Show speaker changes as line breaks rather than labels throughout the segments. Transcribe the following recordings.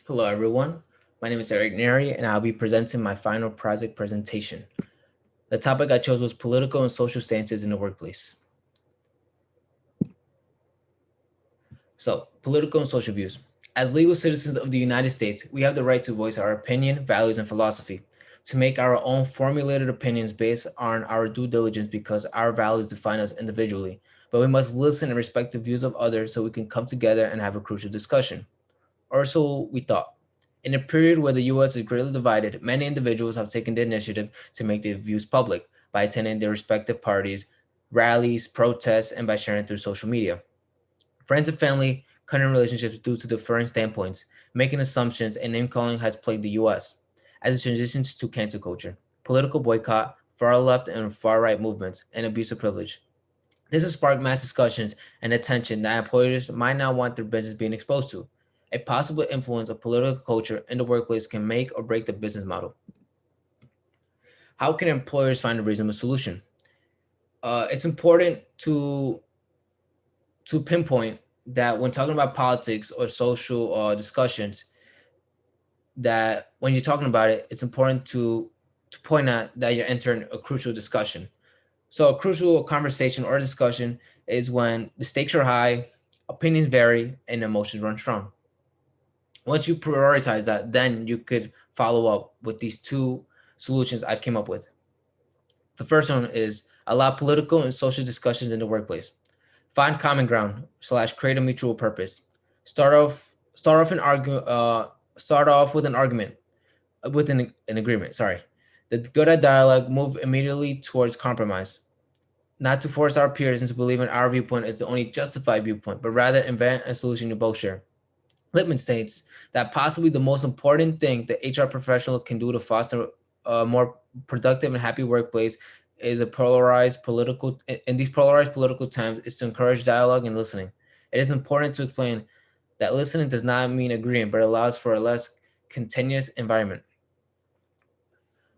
Hello, everyone. My name is Erick Neri, and I'll be presenting my final project presentation. The topic I chose was political and social stances in the workplace. So, political and social views. As legal citizens of the United States, we have the right to voice our opinion, values, and philosophy, to make our own formulated opinions based on our due diligence because our values define us individually. But we must listen and respect the views of others so we can come together and have a crucial discussion. Or so we thought. In a period where the US is greatly divided, many individuals have taken the initiative to make their views public by attending their respective parties, rallies, protests, and by sharing through social media. Friends and family cut in relationships due to differing standpoints, making assumptions, and name calling has plagued the US. As it transitions to cancel culture, political boycott, far left and far right movements, and abuse of privilege. This has sparked mass discussions and attention that employers might not want their business being exposed to. A possible influence of political culture in the workplace can make or break the business model. How can employers find a reasonable solution? It's important to pinpoint that when talking about politics or social discussions, that when you're talking about it, it's important to point out that you're entering a crucial discussion. So a crucial conversation or discussion is when the stakes are high, opinions vary, and emotions run strong. Once you prioritize that, then you could follow up with these two solutions I've came up with. The first one is allow political and social discussions in the workplace. Find common ground slash create a mutual purpose. Start off an argue start off with an argument with an agreement. Sorry. The good at dialogue move immediately towards compromise. Not to force our peers into believing our viewpoint is the only justified viewpoint, but rather invent a solution you both share. Lippman states that possibly the most important thing the HR professional can do to foster a more productive and happy workplace is a polarized political in these polarized political times is to encourage dialogue and listening. It is important to explain that listening does not mean agreeing, but allows for a less continuous environment.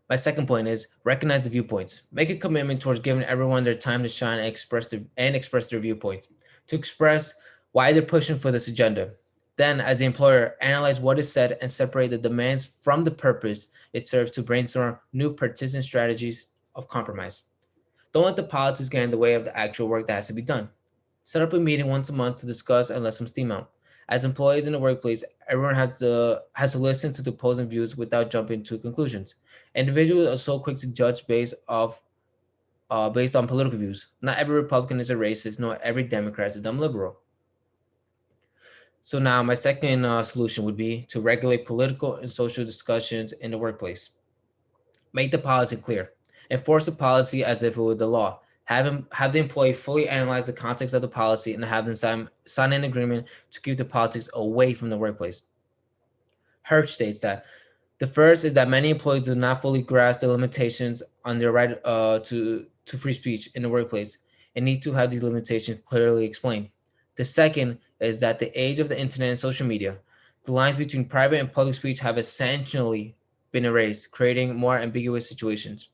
My second point is recognize the viewpoints. Make a commitment towards giving everyone their time to shine and express their viewpoints. To express why they're pushing for this agenda. Then, as the employer, analyze what is said and separate the demands from the purpose it serves to brainstorm new participant strategies of compromise. Don't let the politics get in the way of the actual work that has to be done. Set up a meeting once a month to discuss and let some steam out. As employees in the workplace, everyone has to listen to the opposing views without jumping to conclusions. Individuals are so quick to judge based on political views. Not every Republican is a racist, nor every Democrat is a dumb liberal. So now my second solution would be to regulate political and social discussions in the workplace. Make the policy clear. Enforce the policy as if it were the law. Have the employee fully analyze the context of the policy and have them sign an agreement to keep the politics away from the workplace. Hirsch states that the first is that many employees do not fully grasp the limitations on their right to free speech in the workplace and need to have these limitations clearly explained. The second is that the age of the internet and social media, the lines between private and public speech have essentially been erased, creating more ambiguous situations.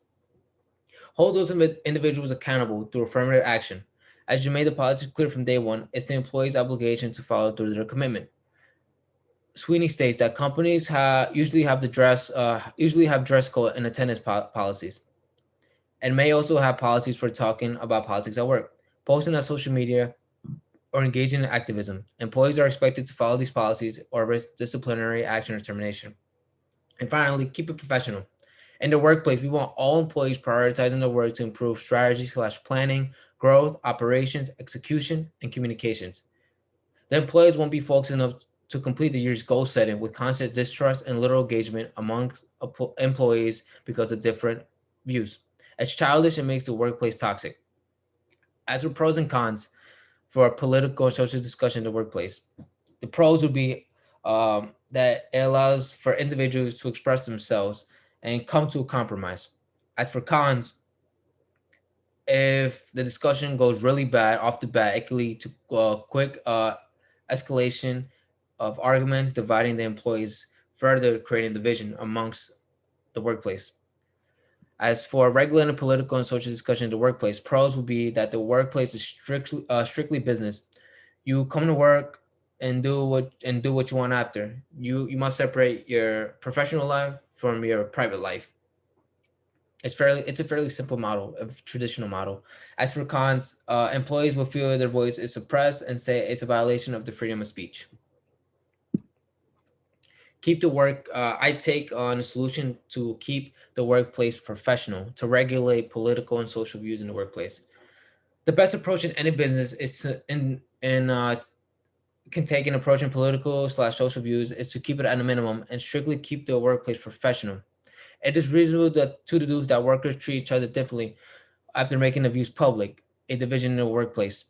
Hold those individuals accountable through affirmative action. As you made the policy clear from day one, it's the employee's obligation to follow through their commitment. Sweeney states that companies usually have dress code and attendance policies, and may also have policies for talking about politics at work, posting on social media, or engaging in activism. Employees are expected to follow these policies or risk disciplinary action or termination. And finally, keep it professional. In the workplace, we want all employees prioritizing their work to improve strategy slash planning, growth, operations, execution, and communications. The employees won't be focused enough to complete the year's goal setting with constant distrust and little engagement amongst employees because of different views. It's childish and makes the workplace toxic. As for pros and cons for a political and social discussion in the workplace, the pros would be that it allows for individuals to express themselves and come to a compromise. As for cons, if the discussion goes really bad off the bat, it can lead to quick escalation of arguments, dividing the employees, further creating division amongst the workplace. As for regulating political and social discussion in the workplace, pros would be that the workplace is strictly business. You come to work and do what you want after. You must separate your professional life from your private life. It's a fairly simple model, a traditional model. As for cons, employees will feel their voice is suppressed and say it's a violation of the freedom of speech. Keep the work. I take on a solution to keep the workplace professional, to regulate political and social views in the workplace. The best approach in any business is to in can take an approach in political slash social views is to keep it at a minimum and strictly keep the workplace professional. It is reasonable to deduce that workers treat each other differently after making the views public, a division in the workplace.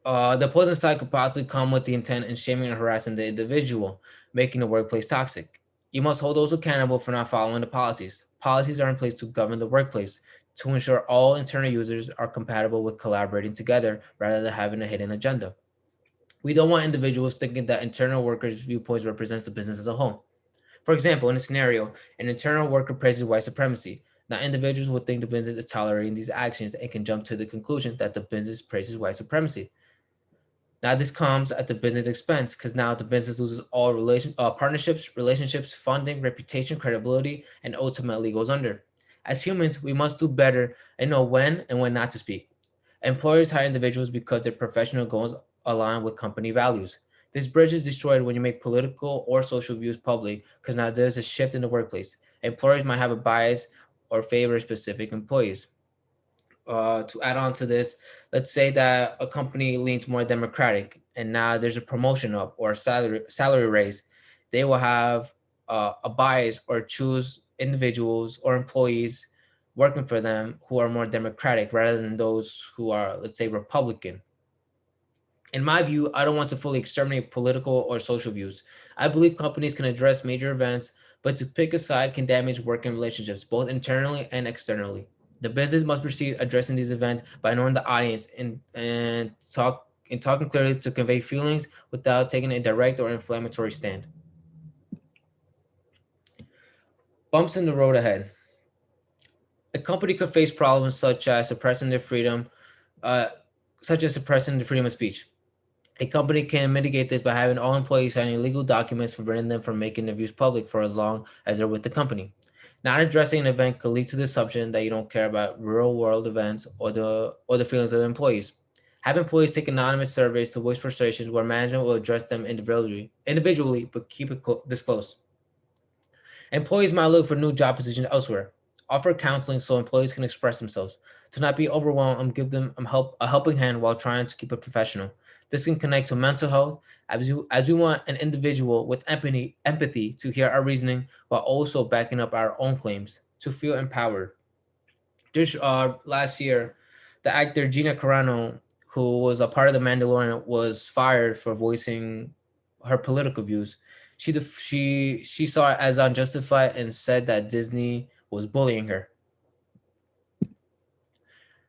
The opposing side could possibly come with the intent in shaming and harassing the individual, making the workplace toxic. You must hold those accountable for not following the policies. Policies are in place to govern the workplace, to ensure all internal users are compatible with collaborating together rather than having a hidden agenda. We don't want individuals thinking that internal workers' viewpoints represents the business as a whole. For example, in a scenario, an internal worker praises white supremacy. Now, individuals would think the business is tolerating these actions and can jump to the conclusion that the business praises white supremacy. Now, this comes at the business expense because now the business loses all partnerships, relationships, funding, reputation, credibility, and ultimately goes under. As humans, we must do better and know when and when not to speak. Employers hire individuals because their professional goals align with company values. This bridge is destroyed when you make political or social views public because now there's a shift in the workplace. Employers might have a bias or favor specific employees. To add on to this, let's say that a company leans more democratic and now there's a promotion up or a salary raise. They will have a bias or choose individuals or employees working for them who are more democratic rather than those who are, let's say, Republican. In my view, I don't want to fully exterminate political or social views. I believe companies can address major events, but to pick a side can damage working relationships, both internally and externally. The business must proceed addressing these events by knowing the audience and talking clearly to convey feelings without taking a direct or inflammatory stand. Bumps in the road ahead. A company could face problems uh, such as suppressing the freedom of speech. A company can mitigate this by having all employees signing legal documents forbidding them from making their views public for as long as they're with the company. Not addressing an event could lead to the assumption that you don't care about real world events or the feelings of the employees. Have employees take anonymous surveys to voice frustrations where management will address them individually but keep it this close. Employees might look for new job positions elsewhere. Offer counseling so employees can express themselves. To not be overwhelmed and give them a helping hand while trying to keep it professional. This can connect to mental health as we want an individual with empathy to hear our reasoning while also backing up our own claims to feel empowered. Just last year, the actor Gina Carano, who was a part of the Mandalorian, was fired for voicing her political views. She saw it as unjustified and said that Disney was bullying her.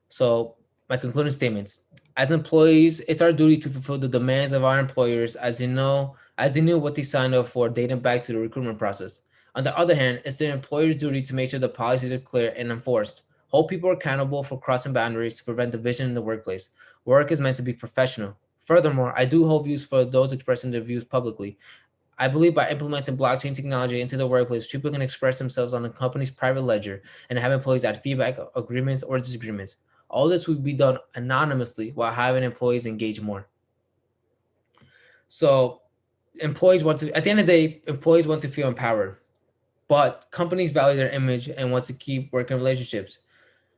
So my concluding statements: as employees, it's our duty to fulfill the demands of our employers as they knew what they signed up for dating back to the recruitment process. On the other hand, it's the employer's duty to make sure the policies are clear and enforced. Hold people accountable for crossing boundaries to prevent division in the workplace. Work is meant to be professional. Furthermore, I do hold views for those expressing their views publicly. I believe by implementing blockchain technology into the workplace, people can express themselves on the company's private ledger and have employees add feedback, agreements, or disagreements. All this would be done anonymously while having employees engage more. So employees want to, at the end of the day, employees want to feel empowered, but companies value their image and want to keep working relationships.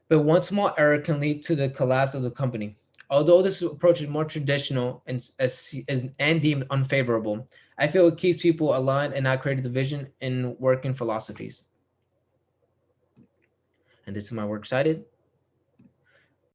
But one small error can lead to the collapse of the company. Although this approach is more traditional and deemed unfavorable, I feel it keeps people aligned and not create a division in working philosophies. And this is my works cited.